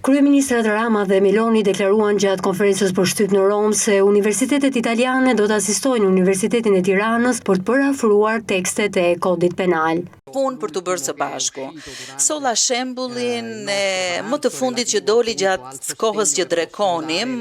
Kryeministrat Rama dhe Meloni deklaruan gjatë konferencës për shtyp në Rom se universitetet italiane do të asistojnë Universitetin e Tiranës për të përafruar tekstet e kodit penal. Punë për të bërë së bashku. Solla shembullin më të fundit që doli gjatë kohës që drekonim,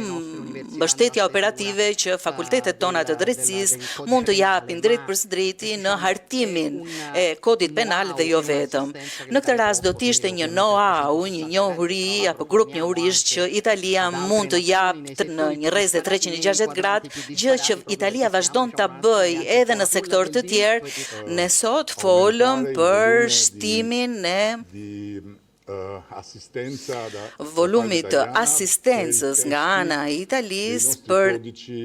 mbështetja operative që fakultetet tona të drejtësisë mund të japin drejt për drejti në hartimin e kodit penal dhe jo vetëm. Në këtë rast do të ishte një know-how, një njohuri apo grup njohurish që Italia mund të japë në një rrezë 360 gradë, gjë që Italia vazhdon ta bëjë edhe në sektor të tjerë. Ne sot folëm për shtimin e volumit të asistencës nga ana e Italisë për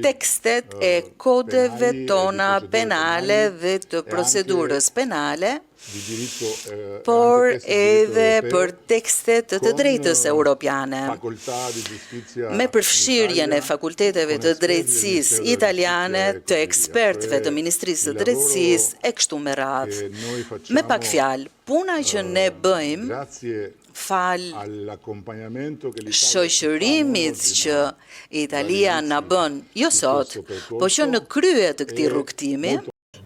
tekstet e kodeve tona penale dhe të procedurës penale, por edhe për tekstet të drejtës europiane. Me përfshirjen e fakulteteve të drejtësisë italiane, të ekspertëve të Ministrisë të Drejtësisë e kështu me radhë. Me pak fjalë, puna që ne bëjmë falë shoqërimit që Italia na bën jo sot, po që në krye të këtij rrugtimi.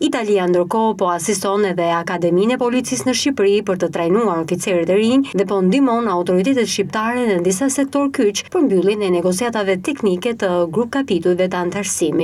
Italia ndërkohë po asiston edhe Akademinë e Policisë në Shqipëri për të trajnuar oficerët e rinj dhe po ndihmon autoritetet shqiptare në disa sektor kyç për mbylljen e negociatave teknike të grup kapitujve të anëtarësimit.